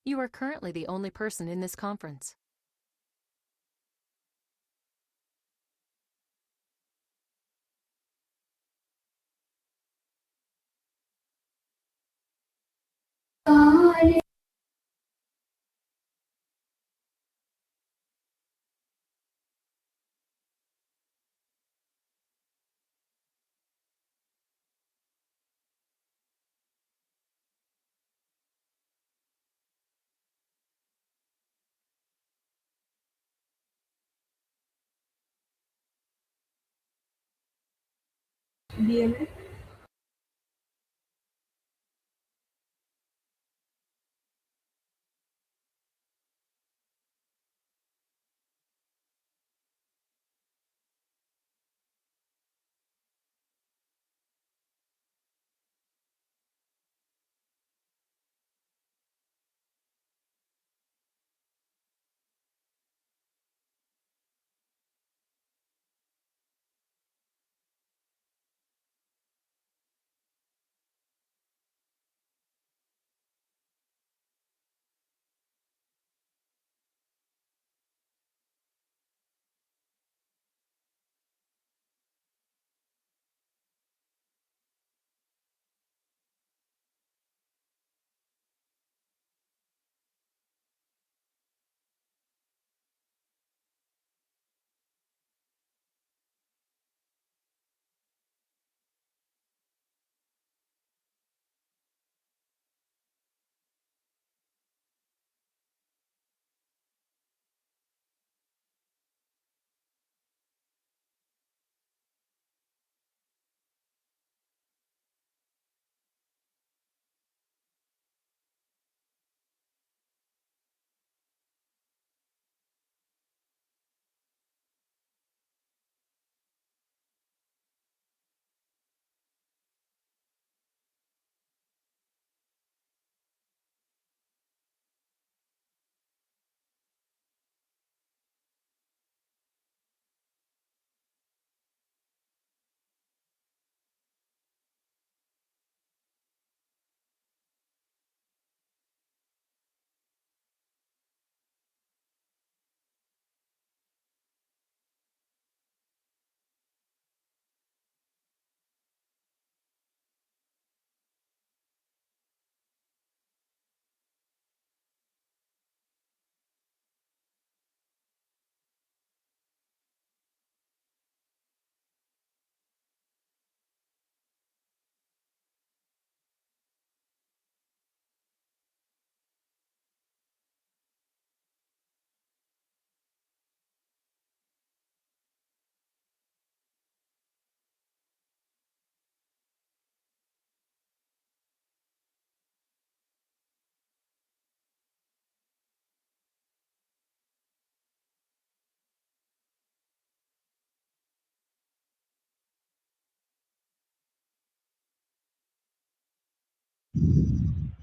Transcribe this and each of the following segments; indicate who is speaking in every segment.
Speaker 1: You are currently the only person in this conference.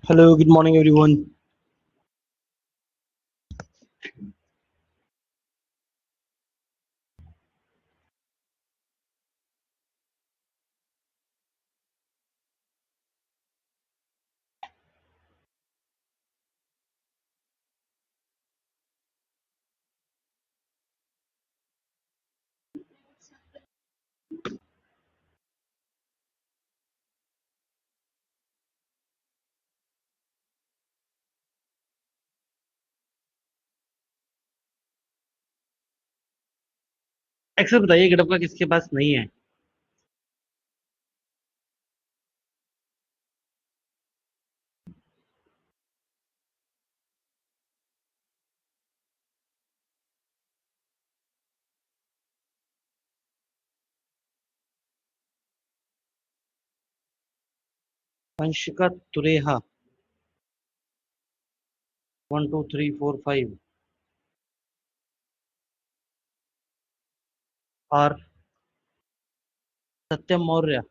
Speaker 2: Hello, good morning, everyone. Access बताइए गटअप का किसके पास नहीं है। वंशिका तुरेहा 1 2 3 4 5 और सत्यम मौर्य।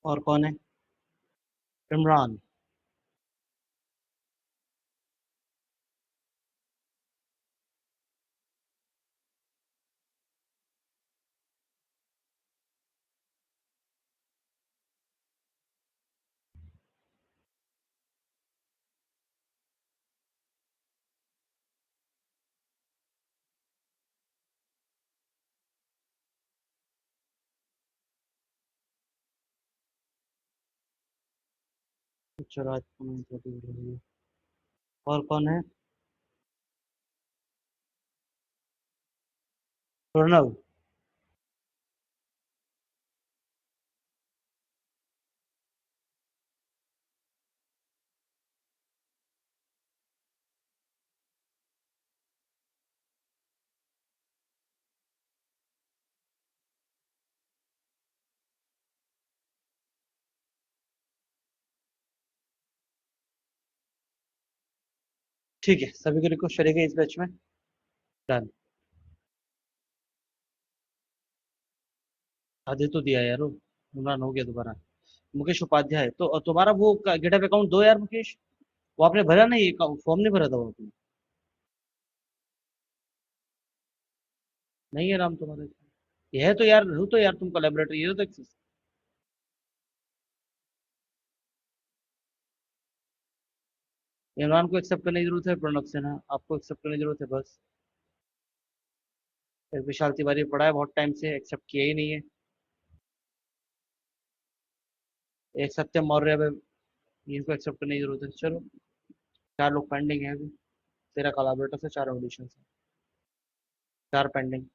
Speaker 2: और कौन है? इमरान। अच्छा राजकुमार चौधरी बोल रही है। और कौन है? प्रणव। ठीक है, सभी को रिक्वेस्ट करेंगे इस बैच में। डन। आधे तो दिया यार वो। इमरान हो गया दोबारा। मुकेश उपाध्याय, तो तुम्हारा वो गेटअप अकाउंट दो यार मुकेश। वो आपने भरा नहीं, फॉर्म नहीं भरा था वो आपने। नहीं है नाम तुम्हारा। ये है तो यार, हो तो यार तुम कोलैबोरेटर, ये तो एक्सेस। इमरान को एक्सेप्ट करने की जरूरत है, प्रणव सिन्हा आपको एक्सेप्ट करने की जरूरत है बस। फिर विशाल तिवारी पड़ा है बहुत टाइम से, एक्सेप्ट किया ही नहीं है। एक सत्यम मौर्य इनको एक्सेप्ट करने की जरूरत है। चलो, चार लोग पेंडिंग है अभी। तेरा कोलैबोरेटर से चार ऑडिशन है। चार पेंडिंग।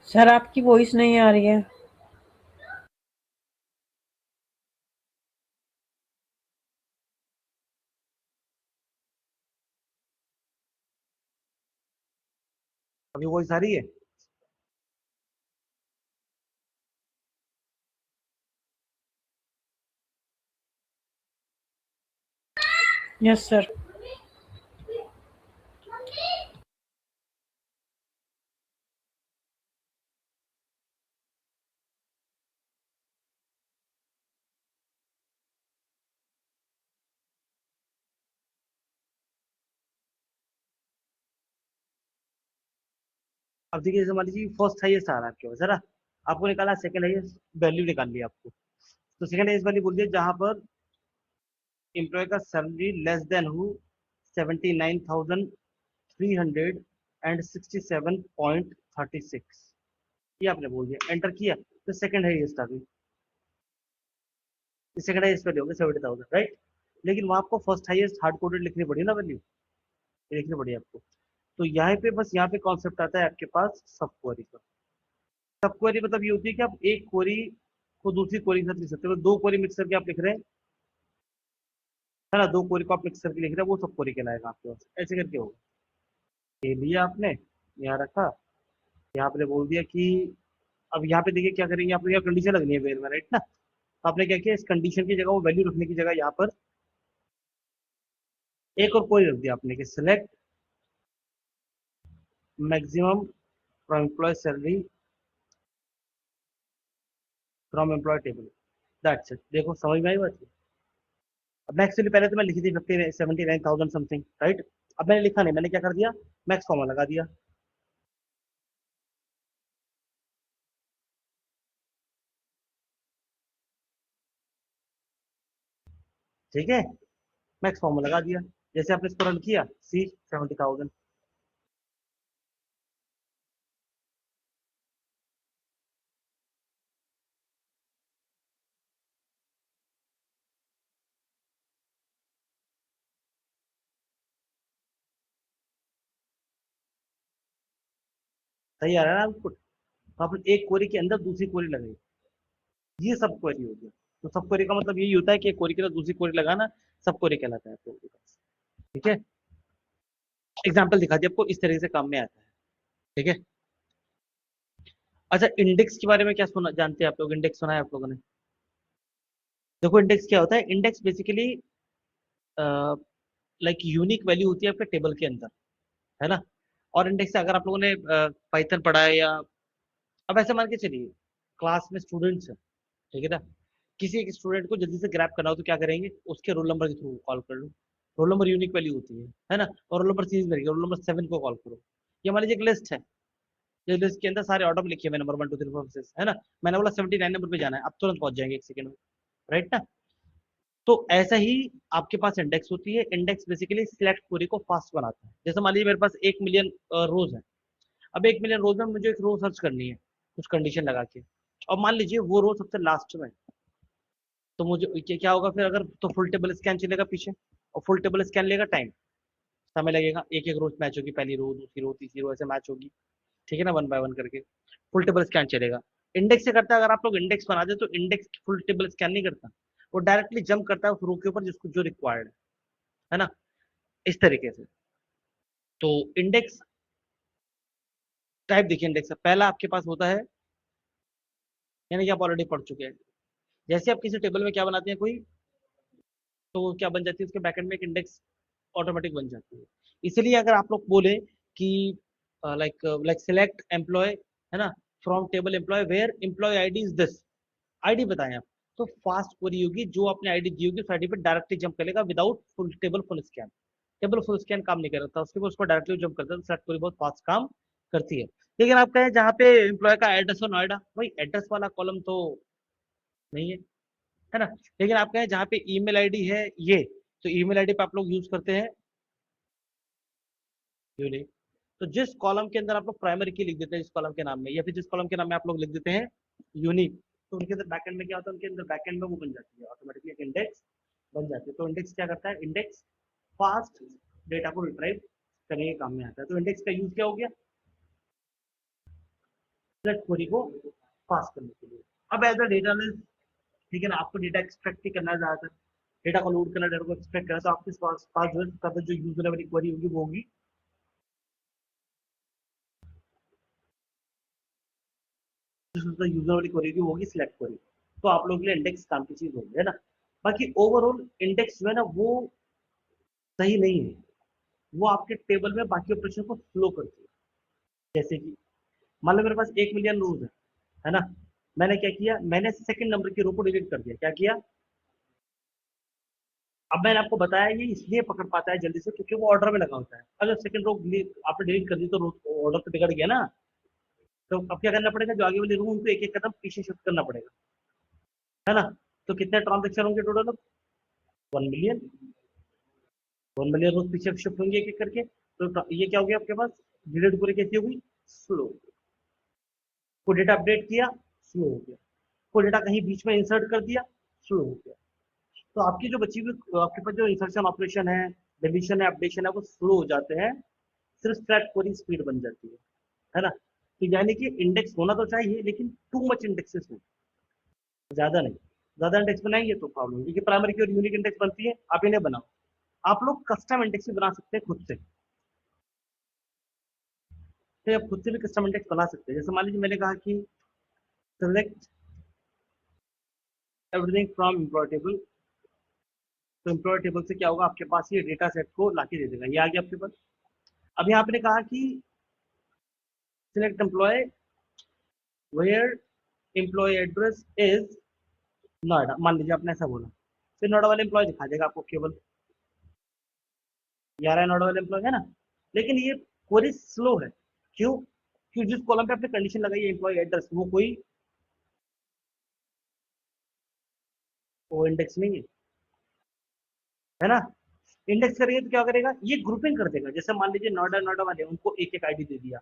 Speaker 3: सर आपकी वॉइस नहीं आ रही है।
Speaker 2: अभी वॉइस आ रही है?
Speaker 3: Yes sir.
Speaker 2: अब देखिए, जैसे मान लीजिए फर्स्ट हाईएस्ट आ रहा है आपके पास, है ना? आपको निकाला सेकंड हाईएस्ट वैल्यू निकाल लिया आपको। तो सेकंड हाईएस्ट वैल्यू बोल दिया जहां पर एम्प्लॉय का सैलरी लेस देन हु 79,367.36 ये आपने बोल दिया, एंटर किया तो सेकंड हाईएस्ट आ गई। सेकंड हाईएस्ट वैल्यू होगी 70,000, राइट। लेकिन वहाँ आपको फर्स्ट हाईएस्ट हार्ड कोडेड लिखनी पड़ी ना वैल्यू, लिखनी पड़ी आपको। तो यहाँ पे बस यहाँ पे कॉन्सेप्ट आता है आपके पास सब क्वेरी का। सब क्वेरी मतलब ये होती है कि आप एक क्वेरी को दूसरी क्वेरी के साथ लिख सकते हो। दो क्वेरी मिक्स करके आप लिख रहे हैं, है ना, दो क्वेरी को आप मिक्स करके लिख रहे हैं, वो सब क्वेरी कहलाएगा आपके पास। ऐसे करके होगा। ये लिया आपने, यहाँ रखा, यहाँ आपने बोल दिया कि अब यहाँ पे देखिए क्या करेंगे, आपको यहाँ कंडीशन लगनी है वेर में, राइट ना। तो आपने क्या किया, इस कंडीशन की जगह वो वैल्यू रखने की जगह यहाँ पर एक और क्वेरी रख दिया आपने कि select maximum from employ salary from employee table. That's it. देखो समझ में आई बात। अब एक्चुअली पहले तो मैं लिखी थी 79,000 समथिंग, राइट। अब मैंने लिखा नहीं, मैंने क्या कर दिया, मैक्स कॉमा लगा दिया। ठीक है, मैक्स फॉर्मूला लगा दिया। जैसे आपने इसको रन किया, सी 70,000। सही आ रहा है ना आउटपुट। तो आपने एक क्वेरी के अंदर दूसरी क्वेरी लगाई, ये सब क्वेरी हो गया। तो सब क्वेरी का मतलब यही होता है कि एक क्वेरी के अंदर दूसरी क्वेरी लगाना सब क्वेरी कहलाता है आपके पास। ठीक है, एग्जाम्पल दिखा दिया आपको, इस तरीके से काम में आता है। ठीक है। अच्छा, इंडेक्स के बारे में क्या सुना, जानते हैं आप लोग, इंडेक्स सुना है आप लोगों ने? देखो इंडेक्स क्या होता है, index basically like unique value होती है आपके टेबल के अंदर, है ना। और इंडेक्स से अगर आप लोगों ने पाइथन पढ़ा है, या अब ऐसे मान के चलिए क्लास में स्टूडेंट्स है, ठीक है ना, किसी एक स्टूडेंट को जल्दी से ग्रैब करना हो तो क्या करेंगे, उसके रोल नंबर के थ्रू कॉल कर लो। रोल नंबर यूनिक वैल्यू होती है ना। और रोल नंबर सीरीज में रोल नंबर 7 को कॉल करो। ये हमारी एक लिस्ट है, ये लिस्ट के अंदर सारे ऑर्डर में लिखे हुए नंबर 1 2 3 4 5 है ना। मैंने बोला 79 नंबर पे जाना है, अब तुरंत पहुंच जाएंगे एक सेकंड में, राइट ना। तो ऐसा ही आपके पास इंडेक्स होती है। इंडेक्स बेसिकली सिलेक्ट क्वेरी को फास्ट बनाता है। जैसे मान लीजिए मेरे पास 1 मिलियन रोज है। अब 1 मिलियन रोज में मुझे एक रो सर्च करनी है कुछ कंडीशन लगा के, और मान लीजिए वो रो सबसे लास्ट में, तो मुझे क्या होगा फिर, अगर तो फुल टेबल स्कैन चलेगा पीछे, और फुल टेबल स्कैन लेगा टाइम, समय लगेगा। एक एक रोज मैच होगी, पहली रो दूसरी रो तीसरी रो ऐसे मैच होगी, ठीक है ना, वन बाय वन करके फुल टेबल स्कैन चलेगा। इंडेक्स से करता है, अगर आप लोग इंडेक्स बना दे तो इंडेक्स फुल टेबल स्कैन नहीं करता, वो डायरेक्टली जंप करता है उस रो के ऊपर जिसको जो रिक्वायर्ड है ना, इस तरीके से। तो इंडेक्स टाइप देखिए, इंडेक्स पहला आपके पास होता है, यानी कि आप ऑलरेडी पढ़ चुके हैं। जैसे आप किसी टेबल में क्या बनाते हैं कोई, तो वो क्या बन जाती है, उसके बैकएंड में एक इंडेक्स ऑटोमेटिक बन जाती है। इसलिए अगर आप लोग बोले कि लाइक लाइक सिलेक्ट एम्प्लॉय, है ना, from table employee where employee ID is this, ID बताएं आप, तो फास्ट क्वेरी होगी, जो आपने आईडी दी होगी उस आईडी पे डायरेक्टली जंप करेगा without full table full scan. Table full scan काम नहीं करता, उसके ऊपर उसको डायरेक्टली जंप करता है, तो सेलेक्ट क्वेरी बहुत फास्ट काम करती है। लेकिन आप कहें जहाँ पे एम्प्लॉय का एड्रेस हो नोएडा, भाई एड्रेस वाला कॉलम तो नहीं है ना। लेकिन आप कहें जहाँ पे ईमेल आईडी है ये, तो ईमेल आईडी पे आप लोग यूज करते हैं यूनिक। तो जिस कॉलम के अंदर आप लोग प्राइमरी की लिख देते हैं जिस कॉलम के नाम में, या फिर जिस कॉलम के नाम में आप लोग लिख देते हैं यूनिक, तो उनके अंदर बैकएंड में क्या होता है, उनके अंदर बैकएंड में वो बन जाती है ऑटोमेटिकली, एक इंडेक्स बन जाती है। तो इंडेक्स क्या करता है, इंडेक्स फास्ट डेटा को रिट्राइव करने के काम में आता है। तो इंडेक्स का यूज क्या हो गया, सिलेक्ट क्वेरी को फास्ट करने के लिए। अब एज अ डेटा, ठीक है ना, आपको डेटा एक्सट्रैक्ट ही करना है ज्यादातर, डेटा को लोड करना, डेटा को एक्सट्रैक्ट करना, तो आपके पास जो यूजर वाली क्वेरी होगी वो होगी यूजर वाली क्वेरी होगी, वो होगी सिलेक्ट क्वेरी। तो आप लोगों के लिए इंडेक्स काम की चीज होगी, है ना। बाकी ओवरऑल इंडेक्स जो है ना वो सही नहीं है, वो आपके टेबल में बाकी ऑपरेशन को स्लो करती है। जैसे कि मान लो मेरे पास 1 मिलियन रोज है ना, मैंने क्या किया, मैंने सेकंड नंबर की रो को डिलीट कर दिया। क्या किया, अब मैंने आपको बताया ये इसलिए पकड़ पाता है जल्दी से क्योंकि वो ऑर्डर में लगा होता है। अगर सेकंड रो आपने डिलीट कर दी तो ऑर्डर तो बिगड़ गया ना। तो अब क्या करना पड़ेगा, जो आगे वाली रो उनको एक एक कदम पीछे शिफ्ट करना पड़ेगा, है ना। तो कितने ट्रांजेक्शन होंगे टोटल, 1 मिलियन, 1 मिलियन रोज पीछे शिफ्ट होंगे एक एक करके। तो ये क्या हो गया आपके पास, डिलीट पूरी कैसी होगी, स्लो। को डेटा अपडेट किया, स्लो हो गया। को डेटा कहीं बीच में इंसर्ट कर दिया, स्लो हो गया। तो आपकी जो बची हुई आपके पास जो इंसर्शन ऑपरेशन है, डिलीशन है, अपडेशन है, वो स्लो हो जाते हैं, सिर्फ फ्लैट कोरी स्पीड बन जाती है ना। तो यानी कि इंडेक्स होना तो चाहिए लेकिन टू मच इंडेक्सेस हो, ज्यादा नहीं। ज्यादा इंडेक्स बनाएंगे तो प्रॉब्लम, क्योंकि प्राइमरी की और यूनिक इंडेक्स बनती है, आप इन्हें बनाओ। आप लोग कस्टम इंडेक्स भी बना सकते हैं खुद से, तो आप खुद से भी कस्टम इंडेक्स बना सकते हैं। जैसे मान लीजिए मैंने कहा कि select everything from employee table, तो एम्प्लॉय टेबल से क्या होगा, आपके पास ये डेटा सेट को लाके दे देगा, ये आ गया आपके पास। अभी आपने कहा कि select employee where employee address is Noida, मान लीजिए आपने ऐसा बोला, फिर नोएडा वाले एम्प्लॉय दिखा देगा आपको केवल 11 नोएडा वाले एम्प्लॉय है ना। लेकिन ये क्वेरी स्लो है, क्यों? क्योंकि जिस कॉलम पे आपने कंडीशन लगाई है एम्प्लॉय एड्रेस, वो कोई वो इंडेक्स नहीं है ना। इंडेक्स करेंगे तो क्या करेगा, ये ग्रुपिंग कर देगा। जैसे मान लीजिए नोएडा नोएडा वाले उनको एक एक आईडी दे दिया,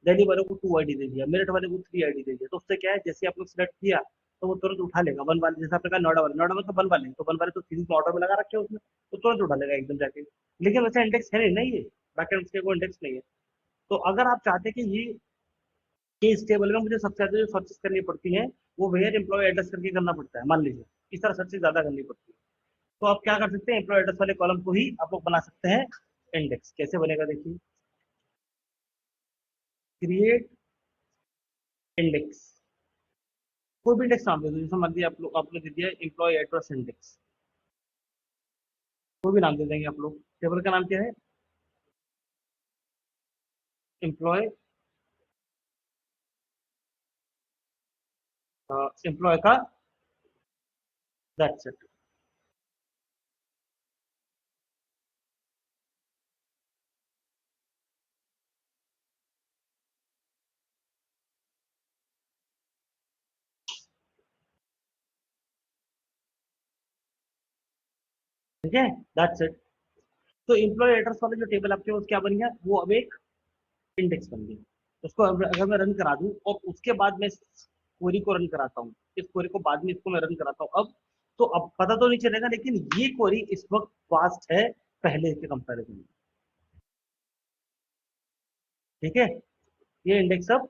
Speaker 2: दिल्ली वाले को 2 आईडी दे दिया, मेरठ वाले को 3 आईडी दे दिया, तो उससे क्या है, जैसे आप लोग सिलेक्ट किया तो वो तुरंत उठा लेगा। वन वाले जैसे आपने कहा नोएडा वाले तो वन वाले, तो वन वाले तो सीरीज में ऑर्डर में लगा रखे हैं उसमें, तो तुरंत उठा लेगा एकदम जाके। लेकिन वैसे इंडेक्स है नहीं, नहीं है, बैकएंड उसके कोई इंडेक्स नहीं है। तो अगर आप चाहते हैं कि ये इस टेबल में मुझे सबसे ज्यादा जो सर्चेस करनी पड़ती है वो वेयर एम्प्लॉय एड्रेस करके करना पड़ता है, मान लीजिए इस तरह सर्चेस ज्यादा करनी पड़ती है, तो आप क्या कर सकते हैं, एम्प्लॉय एड्रेस वाले कॉलम को ही आप लोग बना सकते हैं इंडेक्स। कैसे बनेगा देखिए, क्रिएट इंडेक्स, कोई भी इंडेक्स नाम दे दो, जैसे मान लीजिए आप लोग आपने दे दिया एम्प्लॉय एड्रेस इंडेक्स, कोई भी नाम दे देंगे आप लोग। टेबल का नाम क्या है, एम्प्लॉय एम्प्लॉय का, दैट्स इट। ठीक है, दैट्स इट। तो एम्प्लॉय एड्रेस वाले जो टेबल आपके पास क्या बन गया, वो अब एक इंडेक्स बन गया। उसको अगर मैं रन करा दूं और उसके बाद मैं क्वेरी को रन कराता हूँ, इस क्वेरी को बाद में इसको मैं रन कराता हूँ अब, तो अब पता तो नहीं चलेगा, लेकिन ये क्वेरी इस वक्त फास्ट है पहले के कंपैरिजन में। ठीक है, ये इंडेक्स अब,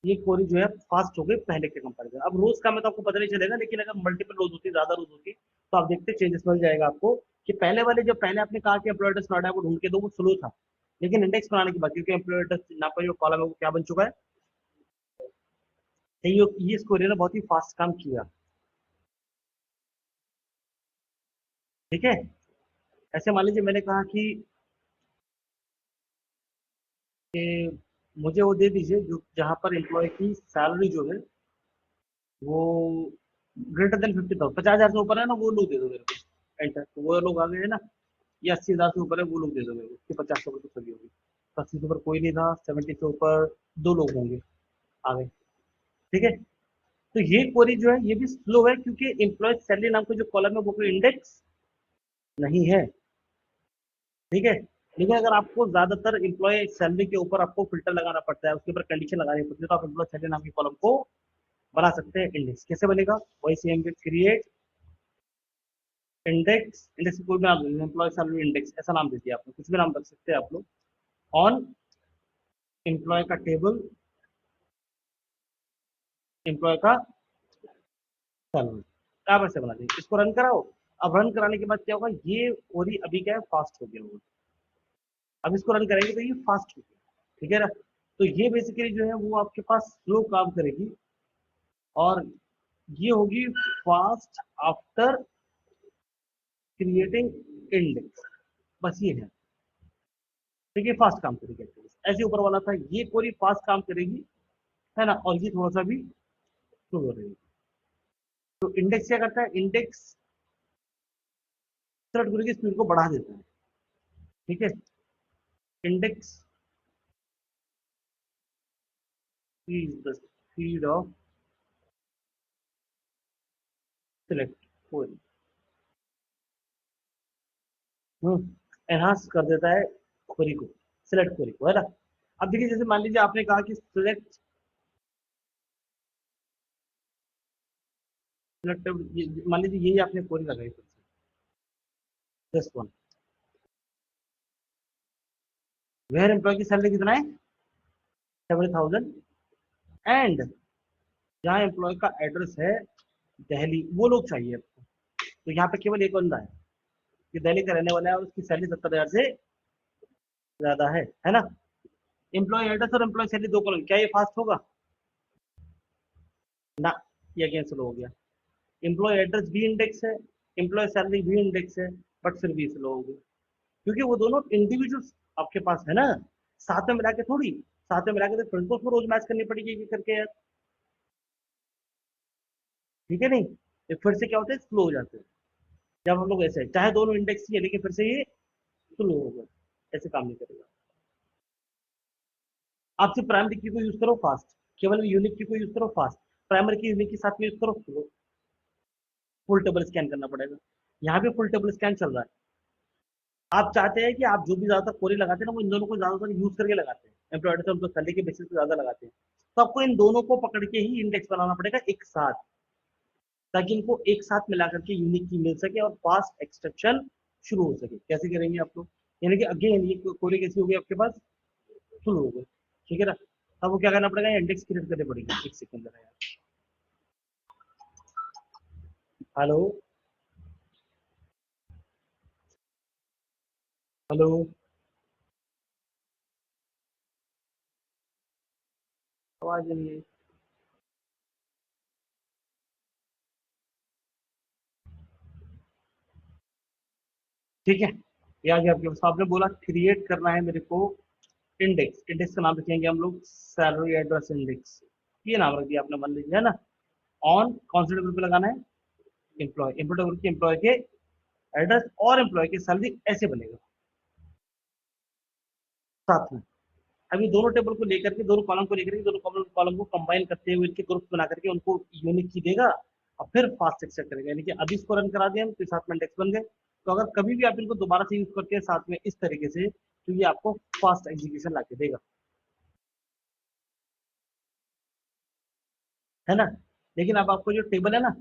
Speaker 2: ये क्वेरी जो है फास्ट हो गई पहले के कंपैरिजन। अब रोज का में तो आपको पता नहीं चलेगा, लेकिन अगर मल्टीपल रोज होती, ज्यादा रोज होती, तो आप देखते चेंजेस मिल जाएगा आपको, कि पहले वाले जो पहले आपने कहा कि एम्प्लॉय एड्रेस नोएडा को ढूंढ के दो, वो स्लो था। लेकिन इंडेक्स बनाने के बाद क्योंकि एम्प्लॉय एड्रेस ना पर जो कॉलम है वो क्या बन चुका है, तो ये इस क्वेरी ने बहुत ही फास्ट काम किया। ठीक है, ऐसे मान लीजिए मैंने कहा कि मुझे वो दे दीजिए जो जहां पर एम्प्लॉय की सैलरी जो है वो ग्रेटर देन 50,000, 50,000 से ऊपर है ना, वो लोग दे दो मेरे को एंटर। तो वो लोग आ गए हैं ना, ये 80,000 से ऊपर है, वो लोग दे दो मेरे को, उसकी 50 से ऊपर तो सभी होगी। 80 से ऊपर कोई नहीं था, 70 से ऊपर 2 लोग होंगे, आ गए। ठीक है, तो ये क्वेरी जो है ये भी स्लो है, क्योंकि एम्प्लॉय सैलरी नाम का जो कॉलम है वो कोई इंडेक्स नहीं है। ठीक है, लेकिन अगर आपको ज्यादातर एम्प्लॉय सैलरी के ऊपर आपको फिल्टर लगाना पड़ता है, उसके ऊपर कंडीशन लगानी पड़ती है, तो आप एम्प्लॉय सैलरी नाम के कॉलम को बना सकते हैं इंडेक्स। कैसे बनेगा, वही सेम क्रिएट इंडेक्स, इंडेक्स कोई भी नाम दे, एम्प्लॉय सैलरी इंडेक्स ऐसा नाम दे दिया आपने, कुछ भी नाम रख सकते हैं आप लोग। ऑन एम्प्लॉय का टेबल, एम्प्लॉय का सैलरी, आप ऐसे बना देंगे। इसको रन कराओ। अब रन कराने के बाद क्या होगा, ये क्वेरी अभी क्या है, फास्ट हो गया होगा। अब इसको रन करेंगे तो ये फास्ट हो गया। ठीक है ना, तो ये बेसिकली जो है वो आपके पास स्लो काम करेगी, और ये होगी फास्ट आफ्टर क्रिएटिंग इंडेक्स, बस ये है। ठीक है, फास्ट काम करेगी ऐसे ऊपर वाला था, ये पूरी फास्ट काम करेगी, है ना, और ये थोड़ा सा भी स्लो रहेगी। तो इंडेक्स क्या करता है, इंडेक्स थ्रेड की स्पीड को बढ़ा देता है। ठीक है, index is the speed of select query, enhance कर देता है क्वेरी को, सिलेक्ट क्वेरी को, है ना। अब देखिए, जैसे मान लीजिए आपने कहा कि सिलेक्ट सिलेक्ट, मान लीजिए यही आपने क्वेरी लगाई फिर से, दिस वन, वेयर एम्प्लॉय की सैलरी कितना है 70,000 एंड जहाँ एम्प्लॉय का एड्रेस है दिल्ली, वो लोग चाहिए आपको। तो यहाँ पे केवल एक बंदा है कि दिल्ली का रहने वाला है और उसकी सैलरी 70,000 से ज्यादा है ना। एम्प्लॉय एड्रेस और एम्प्लॉय सैलरी दो कॉलम, क्या ये फास्ट होगा ना, ये कैंसिल हो गया। एम्प्लॉय एड्रेस भी इंडेक्स है, एम्प्लॉय सैलरी भी इंडेक्स है, बट फिर भी स्लो हो गया क्योंकि वो दोनों इंडिविजुअल्स आपके पास है ना, साथ में मिला के थोड़ी, साथ में मिला के तो फ्रंट को रोज मैच करनी पड़ेगी ये करके यार, ठीक है नहीं। ये फिर से क्या होता है, स्लो हो जाते हैं जब हम लोग ऐसे, चाहे दोनों इंडेक्स ही है लेकिन फिर से ये स्लो हो गया, ऐसे काम नहीं करेगा। आप सिर्फ प्राइमरी की को यूज करो फास्ट, केवल यूनिक की को यूज करो फास्ट, प्राइमरी की यूनिक के साथ में यूज करो स्लो। फुल टेबल स्कैन करना पड़ेगा, यहाँ पे फुल टेबल स्कैन चल रहा है। आप चाहते हैं कि आप जो भी ज्यादा क्वेरी लगाते हैं ना वो इन दोनों को ज्यादातर यूज करके लगाते हैं, एम्प्लॉयड से उनको सैलरी के बेसिस पे ज्यादा लगाते हैं, तो आपको इन दोनों को पकड़ के ही इंडेक्स बनाना पड़ेगा एक साथ, ताकि इनको एक साथ मिला करके यूनिक की मिल सके और फास्ट एक्सट्रैक्शन शुरू हो सके। कैसे करेंगे आप लोग, यानी कि अगेन ये क्वेरी कैसी होगी आपके पास, शुरू हो गई, ठीक है ना। अब वो क्या करना पड़ेगा, इंडेक्स क्रिएट करने पड़ेगी, एक सेकंड यार। हेलो हेलो, आवाज नहीं है। ठीक है, ये आ गया आपके पास। आपने बोला क्रिएट करना है मेरे को इंडेक्स, इंडेक्स का नाम रखेंगे हम लोग सैलरी एड्रेस इंडेक्स, ये नाम रख दिया आपने, मान लीजिए है ना। ऑन कौन से टेबल पे लगाना है, एम्प्लॉय, एम्प्लॉय टेबल के एम्प्लॉय के एड्रेस और एम्प्लॉय की सैलरी ऐसे बनेगा साथ में। अभी दोनों टेबल को लेकर के, दोनों कॉलम को लेकर के, दोनों कॉलम कॉलम को कंबाइन करते हुए इनके ग्रुप बना करके उनको यूनिक की देगा और फिर फास्ट एक्सेप्ट करेगा, यानी कि अभी इसको रन करा दिया हम तो साथ में इंडेक्स बन गए। तो अगर कभी भी आप इनको दोबारा से यूज करते हैं साथ में इस तरीके से, तो ये आपको फास्ट एग्जीक्यूशन ला के देगा, है ना। लेकिन अब आपको जो टेबल है ना,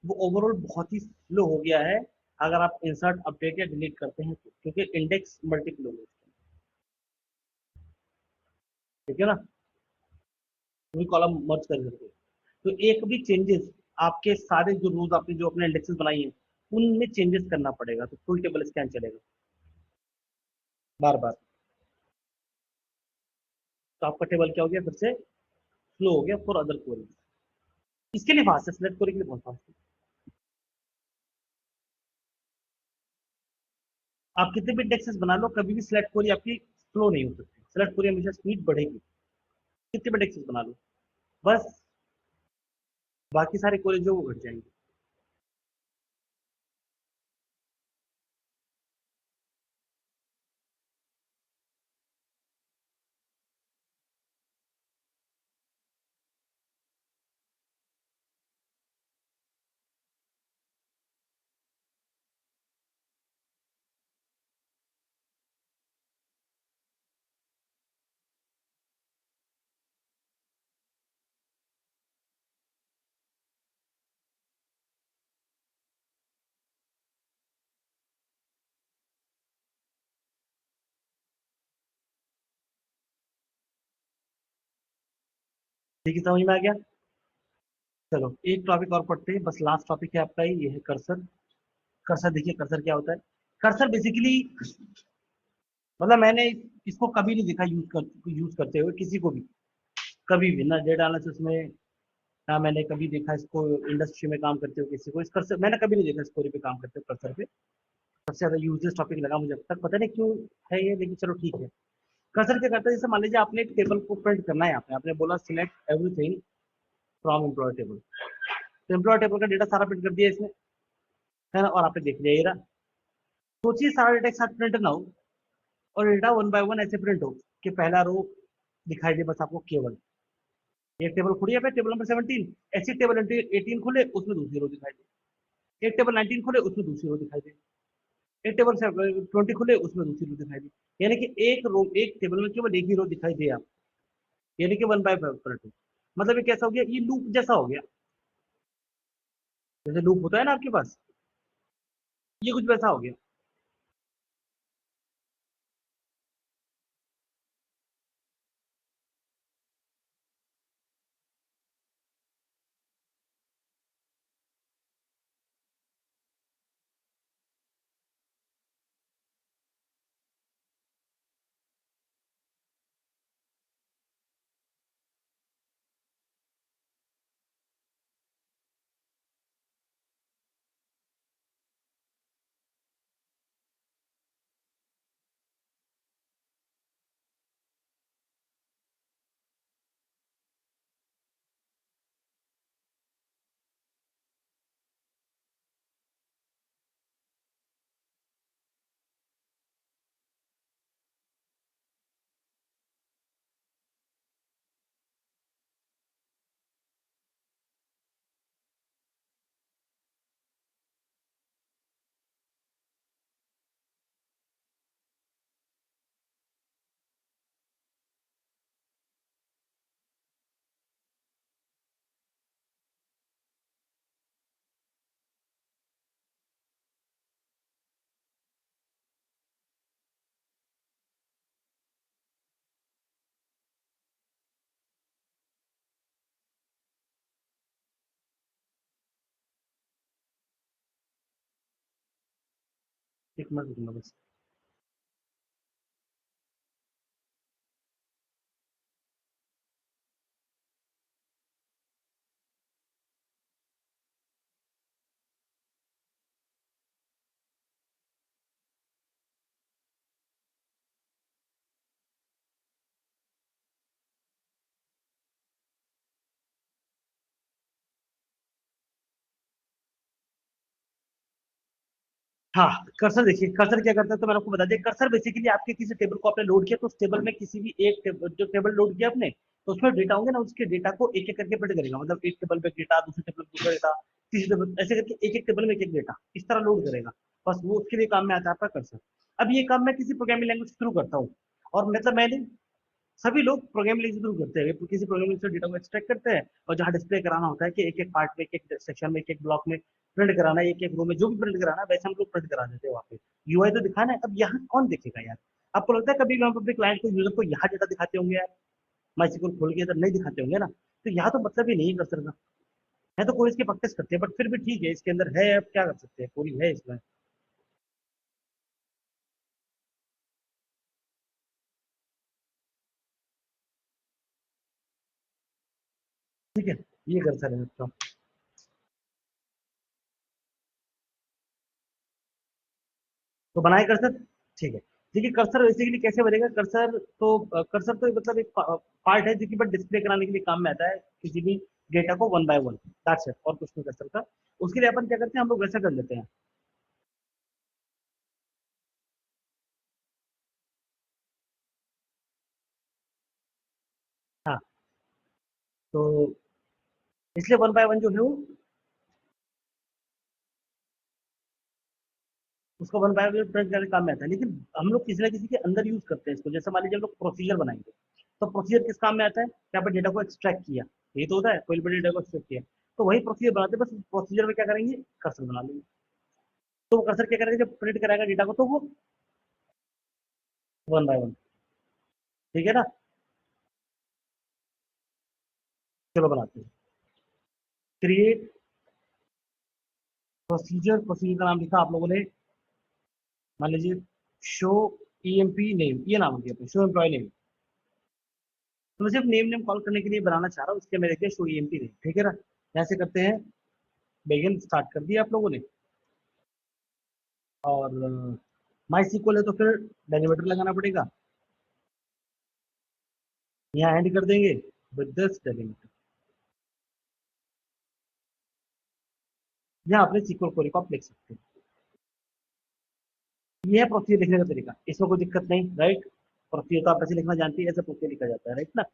Speaker 2: वो ओवरऑल बहुत ही स्लो हो गया है अगर आप इंसर्ट अपडेट या डिलीट करते हैं तो, क्योंकि इंडेक्स मल्टीपल हो गए, ठीक है ना, पूरी कॉलम मर्ज कर करके। तो एक भी चेंजेस, आपके सारे जो रूल्स आपने जो अपने इंडेक्सेस बनाई हैं उनमें चेंजेस करना पड़ेगा, तो फुल टेबल स्कैन चलेगा बार बार। तो आपका टेबल क्या हो गया, फिर से स्लो हो गया फॉर अदर क्वेरी। इसके लिए फास्ट है, सिलेक्ट क्वेरी के लिए बहुत फास्ट है। आप कितने भी इंडेक्सेस बना लो, कभी भी सिलेक्ट क्वेरी आपकी स्लो नहीं हो सकती, सिलेक्ट क्वेरी हमेशा स्पीड बढ़ेगी, कितने भी इंडेक्सेस बना लो, बस बाकी सारे क्वेरी जो वो घट जाएंगे। ठीक है, समझ में आ गया। चलो एक टॉपिक और पढ़ते हैं, बस लास्ट टॉपिक है आपका ही, ये है कर्सर। कर्सर देखिए, कर्सर क्या होता है। कर्सर बेसिकली, मतलब मैंने इसको कभी नहीं देखा यूज करते हुए किसी को भी, कभी भी ना डेटा एनालिसिस में, ना मैंने कभी देखा इसको इंडस्ट्री में काम करते हुए किसी को, इस कर्सर मैंने कभी नहीं देखा इस पे काम करते हुए कर्सर पे। सबसे ज्यादा यूजलेस टॉपिक लगा मुझे अब तक, पता नहीं क्यों है ये, लेकिन चलो ठीक है। कर्सर क्या करता है, जैसे मान लीजिए आपने एक टेबल को प्रिंट करना है, यहाँ पे आपने बोला select everything from employee table, तो एम्प्लॉय टेबल का डेटा सारा प्रिंट कर दिया इसने, है ना, और आपने देख लिया ये रहा। सोचिए सारा डेटा एक साथ प्रिंट ना हो और डेटा वन बाय वन ऐसे प्रिंट हो कि पहला रो दिखाई दे बस आपको केवल, एक टेबल खुली है टेबल नंबर 17, ऐसी टेबल 18 खुले उसमें दूसरी रो दिखाई दे, एक टेबल 19 खुले उसमें दूसरी रो दिखाई दे, एक टेबल 20 खुले उसमें दूसरी रो दिखाई दे, यानी कि एक रो, एक टेबल में केवल एक ही रो दिखाई दे आप, यानी कि 1/2, मतलब ये कैसा हो गया, ये लूप जैसा हो गया, जैसे लूप होता है ना आपके पास, ये कुछ वैसा हो गया। मैं रुकूंगा बस। हाँ, कर्सर देखिए, कर्सर क्या करता है तो मैंने आपको बता दिया। कर्सर बेसिकली आपके किसी टेबल को आपने लोड किया, तो उस टेबल में किसी भी एक जो टेबल लोड किया आपने, तो उसमें डेटा होंगे ना, उसके डेटा को एक एक करके प्रिंट करेगा। मतलब एक टेबल पे डेटा, दूसरे टेबल पे दूसरा डेटा, तीसरे टेबल, ऐसे करके एक एक टेबल में एक एक डेटा इस तरह लोड करेगा। बस वो उसके लिए काम में आता है आपका कर्सर। अब ये काम मैं किसी प्रोग्रामिंग लैंग्वेज के थ्रू करता हूँ, और मतलब मैंने, सभी लोग प्रोग्रामिंग लैंग्वेज थ्रू करते हैं, किसी प्रोग्रामिंग से डेटा को एक्सट्रैक्ट करते हैं, और जहाँ डिस्प्ले कराना होता है कि एक एक पार्ट में, एक एक सेक्शन में, एक एक ब्लॉक में प्रिंट कराना है, एक एक रो में जो भी प्रिंट कराना है, वैसे हम लोग प्रिंट करा देते हैं वहाँ पे। यूआई तो दिखाना है। अब यहाँ कौन देखेगा यार? आपको लगता है कभी भी हम अपने क्लाइंट को, यूजर को यहाँ डेटा दिखाते होंगे यार? माइसिकल खोल के इधर नहीं दिखाते होंगे ना? तो यहाँ तो मतलब ही नहीं है कर्सर का। है तो कोई इसकी प्रैक्टिस करते हैं, बट फिर भी ठीक है, इसके अंदर है, अब क्या कर सकते हैं, पूरी है इसमें। ठीक है, ये कर्सर है आपका। तो बनाए कर्सर। ठीक है। देखिए कर्सर बेसिकली कैसे बनेगा कर्सर, तो कर्सर तो मतलब एक पार्ट है जो कि बस डिस्प्ले कराने के लिए काम में आता है किसी भी डेटा को one by one. That's it, और कुछ नहीं कर सकता। उसके लिए अपन क्या करते हैं, हम लोग वैसा कर लेते हैं। हाँ, तो इसलिए वन बाय वन जो है वो, उसको वन बाय वन प्रिंट करने का काम में आता है। लेकिन हम लोग किसी ना किसी के अंदर यूज करते हैं इसको। जैसे मान लीजिए हम लोग प्रोसीजर बनाएंगे, तो प्रोसीजर किस काम में आता है? यहाँ पर डेटा को एक्सट्रैक्ट किया, यही तो होता है, कोई भी डेटा को एक्सट्रैक्ट किया, तो वही प्रोसीजर बनाते हैं। बस प्रोसीजर में क्या करेंगे, कर्सर बना लेंगे। तो वो कर्सर क्या करेगा, जब प्रिंट कराएगा डेटा को, तो वो वन बाय वन। ठीक है ना? चलो बनाते हैं। क्रिएट प्रोसीजर, प्रोसीजर का नाम लिखा आप लोगों ने, मान लीजिए शो ईएमपी नेम, ये नाम दिया शो एम्प्लॉय नेम। तो मैं सिर्फ नेम नेम कॉल करने के लिए बनाना चाह रहा हूँ, इसके मेरे शो ईएमपी नेम। ठीक है ना? ऐसे करते हैं। बेगिन स्टार्ट कर दिया आप लोगों ने, और माई सीक्वल है तो फिर डेरिवेटिव लगाना पड़ेगा। यहाँ एंड कर देंगे विद दिस डेरिवेटिव। यहाँ अपने सीक्वल क्वेरी को आप लिख सकते हैं। ये है प्रोसीजर लिखने का तरीका, इसमें कोई दिक्कत नहीं, राइट? प्रोसीजर तो आप ऐसे लिखना जानती है, ऐसे प्रोसीजर लिखा जाता है, राइट ना?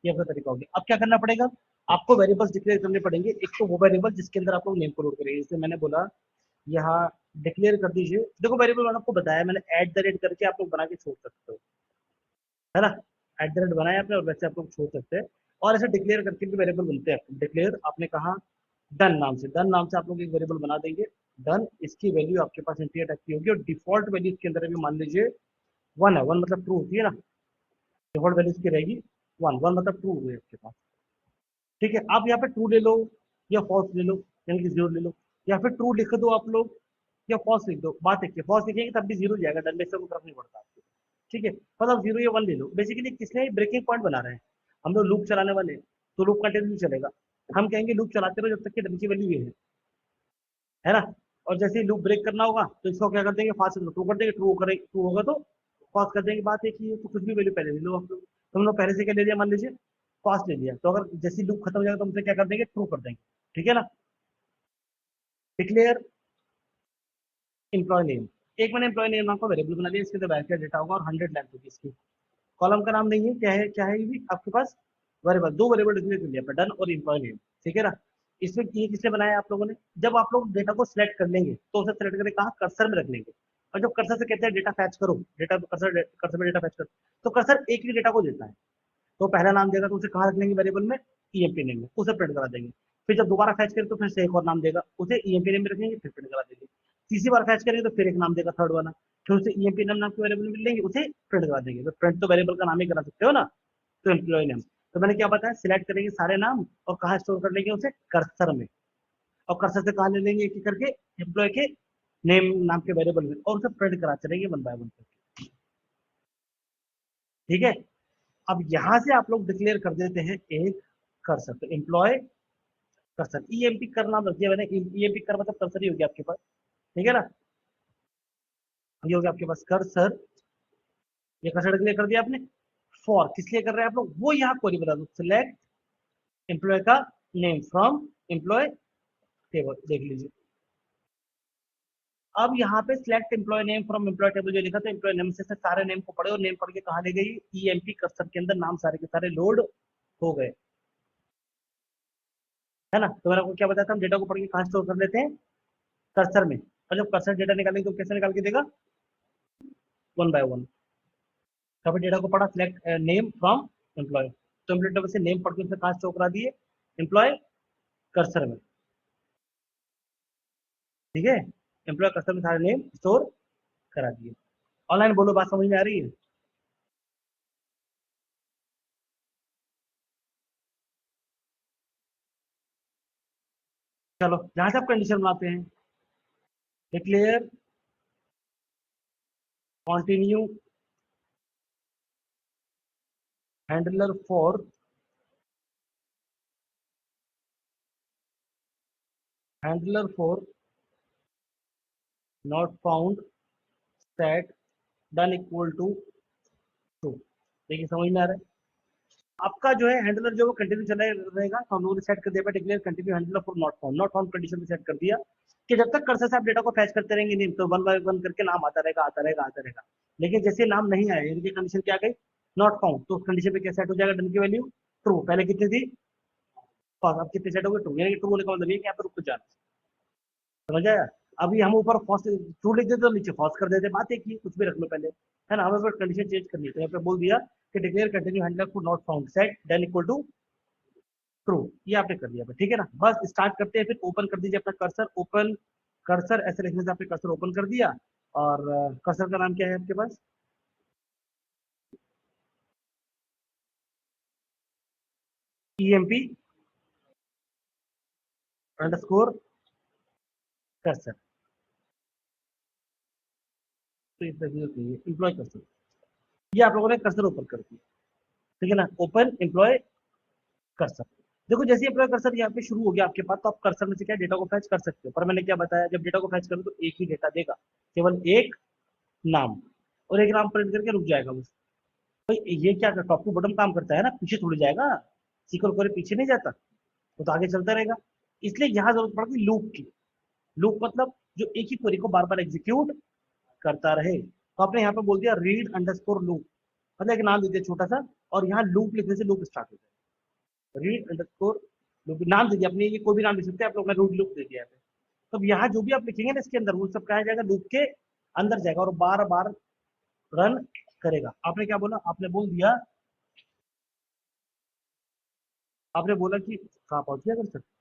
Speaker 2: ये अपना तरीका हो गया। अब क्या करना पड़ेगा, आपको वेरिएबल्स डिक्लेयर करने पड़ेंगे। एक तो वो वेरिएबल जिसके अंदर आप लोग नेम को लोड करेंगे, जैसे मैंने बोला यहाँ डिक्लेयर कर दीजिए। देखो वेरिएबल मैंने आपको बताया, मैंने एट द रेट करके आप लोग बना के छोड़ सकते हो, है ना? एट द रेट बनाया आपने, और वैसे आप लोग छोड़ सकते हैं। और ऐसे डिक्लेयर करके भी वेरिएबल बनते हैं। डिक्लेयर आपने कहा डन नाम से, डन नाम से आप लोग एक वेरिएबल बना देंगे। डन, इसकी वैल्यू आपके पास इंटीजर टाइप की होगी, और डिफॉल्ट वैल्यू इसके अंदर अभी मान लीजिए वन है। वन मतलब ट्रू होती है ना? डिफॉल्ट वैल्यू इसकी रहेगी वन। वन मतलब ट्रू है आपके पास। ठीक है, आप यहाँ पे ट्रू ले लो या फॉल्स ले लो, यानी कि जीरो ले लो, या फिर ट्रू लिख दो आप लोग या फॉल्स लिख दो। बात है कि फॉल्स लिखेंगे तब भी जीरो जाएगा, डन में से कोई फर्क नहीं पड़ता आपको। ठीक है, मतलब जीरो या वन ले लो। बेसिकली किसने ब्रेकिंग पॉइंट बना रहे हैं, हम लोग लूप चलाने वाले हैं, तो लूप कंटिन्यू चलेगा। हम कहेंगे लूप चलाते रहो जब तक कि डन की वैल्यू ये है ना? और जैसे ही लूप ब्रेक करना होगा तो इसको क्या कर देंगे, फास्ट ट्रू कर देंगे। ट्रू करे, ट्रू होगा तो फास्ट कर देंगे। बात है कि तो कुछ भी वैल्यू पहले ले लो आप लोग। तो हम लोग पहले से क्या ले लिया, मान लीजिए फास्ट ले लिया, तो अगर जैसे लूप खत्म हो जाएगा तो हम उसे क्या कर देंगे, ट्रू कर देंगे। ठीक है ना? Declare employee name. एक मैंने एम्प्लॉय नेम नाम का वेरिएबल बना लिया, इसके अंदर वैल्यू डेटा होगा, और 100 लेंथ होगी इसकी। कॉलम का नाम नहीं है, क्या है, क्या है ये भी आपके पास वेरिएबल, दो वेरिएबल डिक्लेयर कर लिया, डन और एम्प्लॉय नेम। ठीक है ना? इसमें ये किसने बनाया आप लोगों ने? जब आप लोग डेटा को सिलेक्ट कर लेंगे तो उसे सिलेक्ट करके कहा कर्सर में रख लेंगे। और जब कर्सर से कहते हैं डेटा फैच करो, डेटा कर्सर, कर्सर में डेटा फैच करो, तो कर्सर एक ही डेटा को देता है। तो पहला नाम देगा तो उसे कहाँ रख लेंगे, वेरिएबल में, ईएमपी नेम में, उसे प्रिंट करा देंगे। फिर जब दोबारा फैच करें तो फिर से एक और नाम देगा, उसे ईएमपी नेम में रखेंगे, फिर प्रिंट करा देंगे। तीसरी बार फैच करेंगे तो फिर एक नाम देगा, थर्ड वाला, फिर उसे ईएमपी नेम नाम के वेरिएबल में लेंगे, उसे प्रिंट करा देंगे। तो प्रिंट तो वेरिएबल का नाम ही करा सकते हो ना? तो एम्प्लॉय नेम, तो मैंने क्या बताया, सिलेक्ट करेंगे सारे नाम और कहाँ स्टोर कर लेंगे उसे, कर्सर में। और कर्सर से कहाँ ले लेंगे, एक एक करके, एम्प्लॉय के नेम नाम के वेरिएबल में, और उसे प्रिंट कराते रहेंगे वन बाय वन करके। ठीक है, अब यहां से आप लोग डिक्लेयर कर देते हैं एक कर्सर, तो एम्प्लॉय कर्सर, ईएमपी करना रख दिया मैंने, ईएमपी कर मतलब कर्सर ही हो गया आपके पास। ठीक है ना, ये हो गया आपके पास कर्सर, ये कर्सर डिक्लेयर कर दिया आपने। फॉर किस लिए कर रहे हैं आप लोग, वो यहाँ क्वेरी बता दो, सिलेक्ट एम्प्लॉय का नेम फ्रॉम एम्प्लॉय टेबल, देख लीजिए। अब यहाँ पे select employee name from employee table जो लिखा था, एम्प्लॉय नेम से सारे नेम को पढ़े, और नेम पढ़ के कहाँ ले गई, ईएमपी कर्सर के अंदर नाम सारे के सारे लोड हो गए, है ना। तो मैंने आपको क्या बताया था, हम डेटा को पढ़ के कहाँ स्टोर कर लेते हैं, कर्सर में, और जब कर्सर डेटा निकालेंगे तो कैसे निकाल के देगा, वन बाय वन। कभी डेटा को पढ़ा, सिलेक्ट नेम फ्रॉम एम्प्लॉय, तो एम्प्लॉय टेबल से नेम पढ़ के उससे कहाँ स्टोर करा दिए, एम्प्लॉय कर्सर में। ठीक है, एम्प्लॉय कर्सर में सारे नेम स्टोर करा दिए। ऑनलाइन बोलो, बात समझ में आ रही है। चलो जहां से आप कंडीशन बनाते हैं, declare continue handler for not found set done equal to true. देखिए समझ में आ रहा है, आपका जो है हैंडलर जो वो कंटिन्यू चला रहेगा, तो हम लोगों ने सेट कर दिया, declare continue handler for not found condition में सेट कर दिया कि जब तक कर्सर से आप डेटा को फैच करते रहेंगे नहीं, तो वन बाय वन करके नाम आता रहेगा आता रहेगा आता रहेगा। लेकिन जैसे नाम नहीं आया, इनकी कंडीशन क्या आ गई, नॉट फाउंड, तो कंडीशन पे क्या सेट हो जाएगा, डन की वैल्यू ट्रू, पहले कितनी थी फॉल्स, अब कितनी सेट हो गई ट्रू, यानी ट्रू होने का मतलब ये कि यहाँ पे रुक जाना, समझ आया। अभी हम ऊपर फॉल्स ट्रू लिख देते तो नीचे फॉल्स कर देते, बात एक ही, कुछ भी रख लो पहले, है ना। हमें बस कंडीशन चेंज करनी है, तो यहाँ पे बोल दिया कि declare continue handler for not found set done equal to true, ये आपने कर दिया, ठीक है ना। बस स्टार्ट करते हैं, फिर ओपन कर दीजिए अपना कर्सर, ओपन कर्सर, ऐसे लिखने से आपने कर्सर ओपन कर दिया। और कर्सर का नाम क्या है आपके पास, ईएमपी अंडरस्कोर कर्सर, तो इस तरीके से एम्प्लॉय कर्सर, ये आप लोगों ने कर्सर ओपन कर दिया, ठीक है ना। ओपन एम्प्लॉय कर्सर, देखो जैसे एम्प्लॉय कर्सर यहाँ पे शुरू हो गया आपके पास, तो आप कर्सर में से क्या डेटा को फैच कर सकते हो, पर मैंने क्या बताया, जब डेटा को फैच करो तो एक ही डेटा देगा, केवल एक नाम, और एक नाम प्रिंट करके रुक जाएगा बस। भाई ये क्या टॉप टू बॉटम काम करता है ना, पीछे थोड़ी जाएगा, सीक्वल क्वेरी पीछे नहीं जाता, वो तो आगे चलता रहेगा। इसलिए यहाँ जरूरत पड़ती लूप की, लूप मतलब जो एक ही क्वेरी को बार बार एग्जीक्यूट करता रहे, तो आपने यहाँ पे बोल दिया रीड अंडरस्कोर लूप, मतलब एक नाम दे दिया छोटा सा, और यहाँ लूप लिखने से लूप स्टार्ट हो जाए, रीड अंडरस्कोर लूप नाम दे दिया अपने, ये कोई भी नाम लिख सकते हैं आप लोग, मैं रूट लूप दे दिया है। तो यहाँ जो भी आप लिखेंगे ना इसके अंदर, वो सब कहा जाएगा लूप के अंदर जाएगा, और बार बार रन करेगा। आपने क्या बोला, आपने बोल दिया, आपने बोला कि कहाँ पहुंच गया कर सकते,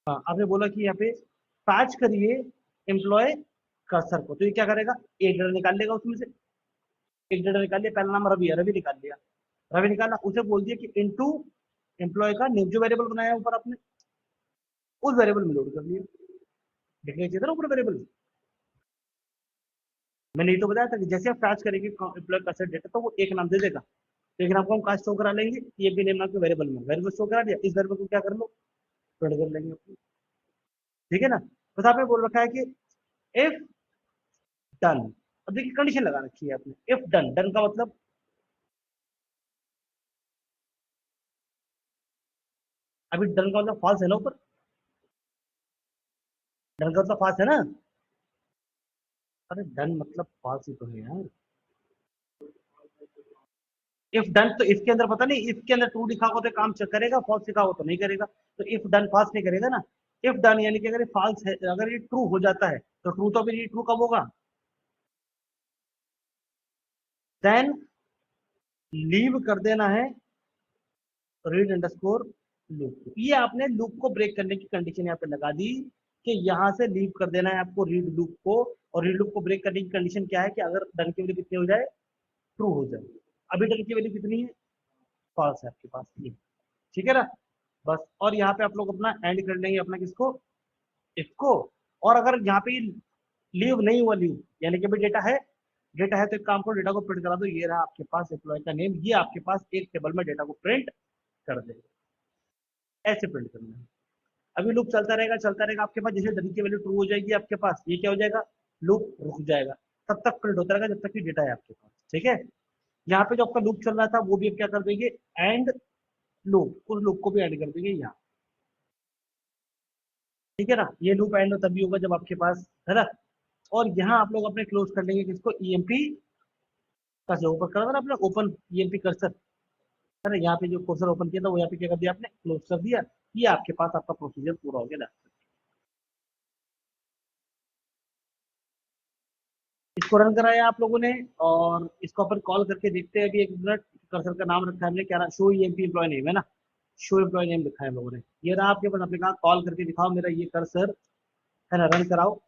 Speaker 2: हाँ आपने बोला कि यहाँ पे पैच करिए एम्प्लॉय कर्सर को, तो ये क्या करेगा, एक डेटा निकाल लेगा उसमें से, एक डेटा निकाल लिया, पहला नाम रवि है, रवि निकाल लिया, रवि निकाला, उसे बोल दिया कि इनटू एम्प्लॉय का नेम जो वेरिएबल बनाया ऊपर आपने, उस वेरिएबल में लोड कर लिया, देखने चाहिए था ना ऊपर वेरिएबल, मैंने ये तो बताया था कि जैसे आप पैच करेंगे एम्प्लॉय कर्सर डेटा, तो वो एक नाम दे देगा, तो एक नाम को हम कहाँ स्टोर करा लेंगे, ये भी नेम नाम के वेरिएबल में, वेरिएबल स्टोर करा दिया, इस वेरिएबल को क्या कर लो, प्रिंट कर लेंगे अपने, ठीक है ना। बस आपने बोल रखा है कि इफ डन, अब देखिए कंडीशन लगा रखी है आपने, इफ डन, डन का मतलब, अभी डन का मतलब फॉल्स है ना ऊपर, डन का मतलब फॉल्स है ना, अरे डन मतलब फॉल्स ही तो है यार। इफ डन, तो इसके अंदर पता नहीं, इसके अंदर ट्रू लिखा होगा तो काम करेगा, फॉल्स लिखा होगा तो नहीं करेगा, तो इफ डन फॉल्स नहीं करेगा ना। इफ डन यानी कि अगर ये फॉल्स है, अगर ये ट्रू हो जाता है, तो ट्रू, तो फिर ये ट्रू कब होगा, देन लीव कर देना है रीड अंडरस्कोर लूप, ये आपने लूप को ब्रेक करने की कंडीशन यहाँ पे लगा दी, कि यहाँ से लीव कर देना है आपको रीड लूप को, और रीड लूप को ब्रेक करने की कंडीशन क्या है, कि अगर डन की वैल्यू कितनी हो जाए, ट्रू हो जाए। अभी डन की वैल्यू कितनी है, फॉल्स है आपके पास ये, ठीक है ना। बस, और यहाँ पे आप लोग अपना एंड कर लेंगे अपना किसको, इसको, और अगर यहाँ पे लीव नहीं हुआ लीव, यानी कि भाई डेटा है तो एक काम करो, डेटा को प्रिंट करा दो, ये रहा आपके पास एम्प्लॉय का नेम, ये आपके पास एक टेबल में डेटा को प्रिंट कर दे, ऐसे प्रिंट करना है। अभी लूप चलता रहेगा आपके पास, जैसे w की वैल्यू ट्रू हो जाएगी आपके पास, ये क्या हो जाएगा, लूप रुक जाएगा, तब तक प्रिंट होता रहेगा जब तक कि डेटा है आपके पास। ठीक है, यहाँ पे जो आपका लूप चल रहा था वो भी अब क्या कर देंगे, एंड लूप, उस लूप को भी ऐड कर देंगे यहाँ। ठीक है ना, ये लूप एंड तभी होगा जब आपके पास, है ना। और यहाँ आप लोग अपने क्लोज कर लेंगे किसको, ईएमपी का जो ऊपर करा था ना आपने ओपन ईएमपी कर्सर, है ना, यहाँ पे जो कर्सर ओपन किया था वो यहाँ पे क्या कर दिया आपने, क्लोज कर दिया। ये आपके पास आपका प्रोसीजर पूरा हो गया। इसको रन कराया आप लोगों ने, और इसको अपन कॉल करके देखते हैं अभी, एक मिनट। कर्सर का नाम रखा है हमने, क्या नाम, शो ईएमपी एम्प्लॉय नेम है ना, शो एम्प्लॉय नेम लिखा है हम लोगों ने, ये रहा आपके पास। आपने कहा कॉल करके दिखाओ मेरा ये कर्सर, है ना, रन कराओ।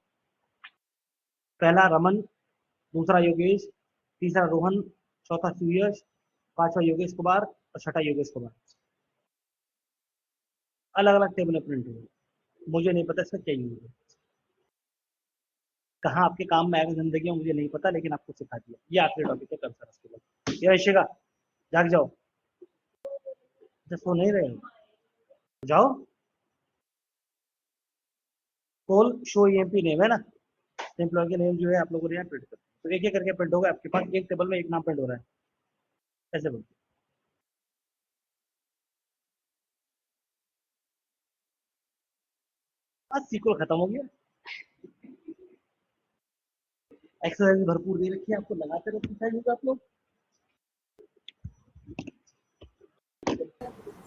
Speaker 2: पहला रमन, दूसरा योगेश, तीसरा रोहन, चौथा सुयश, पांचवा योगेश कुमार और छठा योगेश कुमार। अलग अलग टेबल में प्रिंट हुए, मुझे नहीं पता इसका क्या यूज है, कहाँ आपके काम में आएगा जिंदगी में मुझे नहीं पता, लेकिन आपको सिखा दिया। ये आखिरी टॉपिक है कर्सर, उसके बाद ये आयशेगा जाग जाओ, अच्छा सो नहीं रहे हो, जाओ। कॉल शो ईएमपी नेम है ना, एम्प्लॉय के नेम जो है आप लोगों ने यहाँ प्रिंट कर, तो एक एक करके प्रिंट होगा आपके पास, एक टेबल में एक नाम प्रिंट हो रहा है, ऐसे बोलते। आज सीक्वल खत्म हो गया, एक्सरसाइज भरपूर दे रखी है आपको, लगाते रहो एक्सरसाइज आप लोग।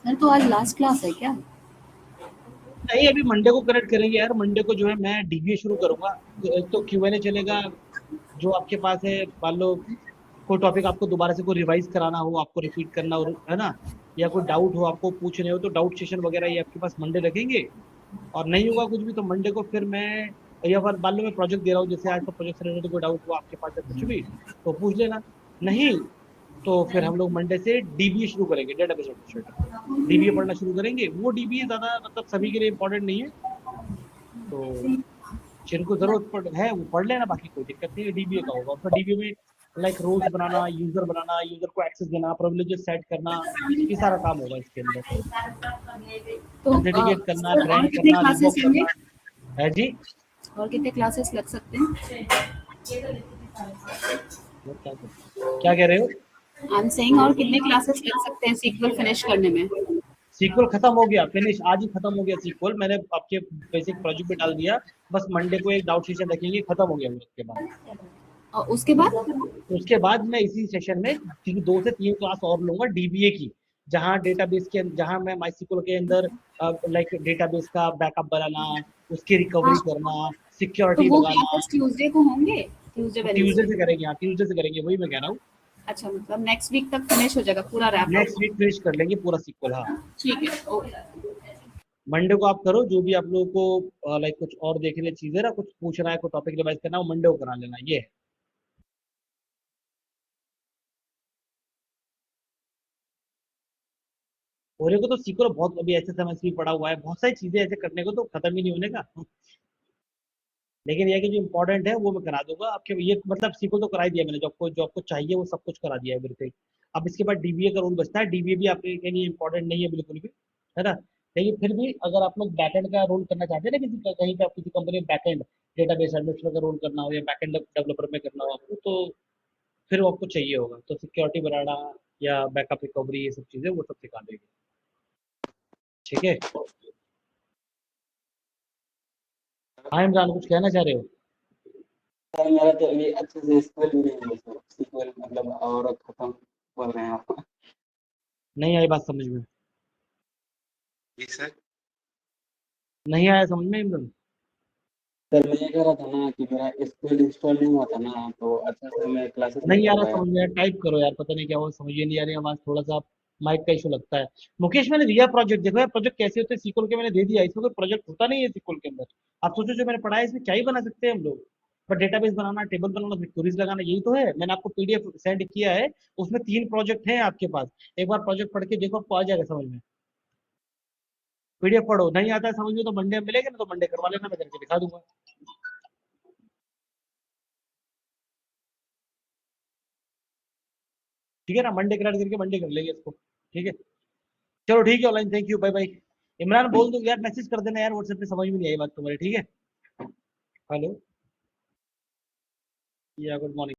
Speaker 4: सर तो आज लास्ट क्लास है क्या?
Speaker 2: नहीं, अभी मंडे को कनेक्ट करेंगे यार, मंडे को जो है मैं डीबीए शुरू करूंगा, तो क्यूएनए चलेगा, जो आपके पास है, मान लो कोई टॉपिक आपको दोबारा से कोई रिवाइज कराना हो, आपको रिपीट करना हो, है ना, या कोई डाउट हो आपको पूछने हो, तो डाउट सेशन वगैरह ये आपके पास मंडे लगेंगे। और नहीं होगा कुछ भी तो मंडे को फिर मैं, या फिर मान लो मैं प्रोजेक्ट दे रहा हूँ, जैसे आज तो प्रोजेक्ट से रिलेटेड कोई डाउट हुआ आपके पास है कुछ भी तो पूछ लेना, नहीं तो फिर हम लोग मंडे से डीबीए शुरू करेंगे, डेटाबेस एडमिनिस्ट्रेटर डीबीए पढ़ना शुरू करेंगे। वो डीबीए ज्यादा मतलब सभी के लिए इंपॉर्टेंट नहीं है, तो जिनको जरूरत है वो पढ़ लेना, बाकी कोई दिक्कत नहीं है। डीबीए का होगा, उसका डीबीए में लाइक रोल्स बनाना, यूजर को एक्सेस देना, प्रिविलेजेस सेट करना, ये सारा काम होगा इसके अंदर,
Speaker 4: तो
Speaker 2: ऑथेंटिकेट करना,
Speaker 4: सर और
Speaker 2: ग्रांट
Speaker 4: कितने
Speaker 2: करना,
Speaker 4: क्लासेस
Speaker 2: रिवॉक
Speaker 4: होंगे?
Speaker 2: करना। है जी,
Speaker 4: और कितने क्लासेस लग सकते हैं?
Speaker 2: क्या कह रहे हो?
Speaker 4: आई एम सेइंग और कितने क्लासेस लग सकते हैं सीक्वल फिनिश करने में?
Speaker 2: सीक्वल खत्म हो गया, फिनिश आज ही खत्म हो गया सीक्वल, मैंने आपके बेसिक प्रोजेक्ट पे डाल दिया, बस मंडे को एक डाउट सेशन रखेंगे, खत्म हो गया वो। उसके बाद
Speaker 4: और उसके बाद
Speaker 2: उसके बाद मैं इसी सेशन में 2 से 3 क्लास और लूंगा डीबीए की, जहाँ डेटाबेस के, जहाँ मैं माइस्क्ल के अंदर लाइक डेटाबेस का बैकअप बनाना, उसकी रिकवरी करना,
Speaker 4: तो
Speaker 2: सिक्योरिटी
Speaker 4: वो
Speaker 2: लगाना।
Speaker 4: क्लासेस ट्यूसडे को होंगे? Tuesday
Speaker 2: Tuesday
Speaker 4: Wednesday?
Speaker 2: से करेंगे, हाँ ट्यूजडे से करेंगे, वही मैं कह रहा हूँ।
Speaker 4: अच्छा, मतलब नेक्स्ट वीक तक फिनिश हो जाएगा पूरा wrap
Speaker 2: next
Speaker 4: up?
Speaker 2: Week finish कर लेंगे पूरा सीक्वल, हाँ।
Speaker 4: ठीक है, ओके।
Speaker 2: मंडे को आप करो जो भी आप लोगों को लाइक कुछ और देखने चीजें ना, कुछ पूछना है, कोई टॉपिक रिवाइज करना, वो मंडे को करा लेना, ये है। होने को तो सीक्वल बहुत, अभी ऐसे समझ भी पड़ा हुआ है, बहुत सारी चीजें ऐसे करने को तो खत्म ही नहीं होने का, लेकिन ये कि जो इम्पोर्टेंट है वो मैं करा दूंगा आपके, ये मतलब सीक्वल तो करा ही दिया मैंने, जो आपको चाहिए वो सब कुछ करा दिया है एवरीथिंग। अब इसके बाद डीबीए का रूल बचता है, डीबीए भी आपके लिए इम्पोर्टेंट नहीं है बिल्कुल भी, है ना। लेकिन फिर भी अगर आप लोग बैकएंड का रोल करना चाहते हैं ना, कहीं पे आप किसी कंपनी में बैकएंड डेटाबेस एडमिनिस्ट्रेटर का रोल करना हो, या बैकएंड डेवलपर में करना हो आपको, तो फिर वो आपको चाहिए होगा, तो सिक्योरिटी बनाना या बैकअप रिकवरी, ये सब चीजें वो सब सिखा देंगे। ठीक है, हाँ इमरान कुछ कहना चाह रहे हो?
Speaker 5: सर मेरा तो अभी अच्छे से स्कूल भी नहीं है सर, सीक्वल मतलब और खत्म बोल रहे हैं आप।
Speaker 2: नहीं आई बात समझ में?
Speaker 5: जी सर।
Speaker 2: नहीं आया समझ में इमरान?
Speaker 5: सर मैं ये कह रहा था ना कि मेरा स्कूल इंस्टॉल नहीं हुआ था ना, तो अच्छा से मैं क्लासेस नहीं
Speaker 2: नहीं आ
Speaker 5: कर
Speaker 2: रहा
Speaker 5: पाया।
Speaker 2: समझ में यार, टाइप करो यार, पता नहीं क्या हुआ, समझ ही नहीं आ रही आवाज, थोड़ा सा माइक का इशू लगता है। मुकेश मैंने दिया प्रोजेक्ट, देखो यार प्रोजेक्ट कैसे होते हैं सीक्वल के, मैंने दे दिया, इसमें कोई प्रोजेक्ट होता नहीं है सीक्वल के अंदर। आप सोचो जो मैंने पढ़ा है इसमें क्या ही बना सकते हैं हम लोग, पर डेटाबेस बनाना, टेबल बनाना, क्वेरीज लगाना, यही तो है। मैंने आपको पीडीएफ सेंड किया है, उसमें 3 प्रोजेक्ट हैं आपके पास, एक बार प्रोजेक्ट पढ़ के देखो, आपको आ जाएगा समझ में। पीडीएफ पढ़ो, नहीं आता है समझ में तो मंडे मिलेगा ना, तो मंडे करवा लेना, मैं करके दिखा दूंगा। ठीक है ना, मंडे क्रेडिट करके मंडे कर लेंगे इसको। ठीक है, चलो ठीक है online, thank you, bye bye. Imran बोल दो यार, मैसेज कर देना यार व्हाट्सएप पे, समझ में नहीं आई बात तुम्हारी। ठीक है, हेलो या गुड मॉर्निंग।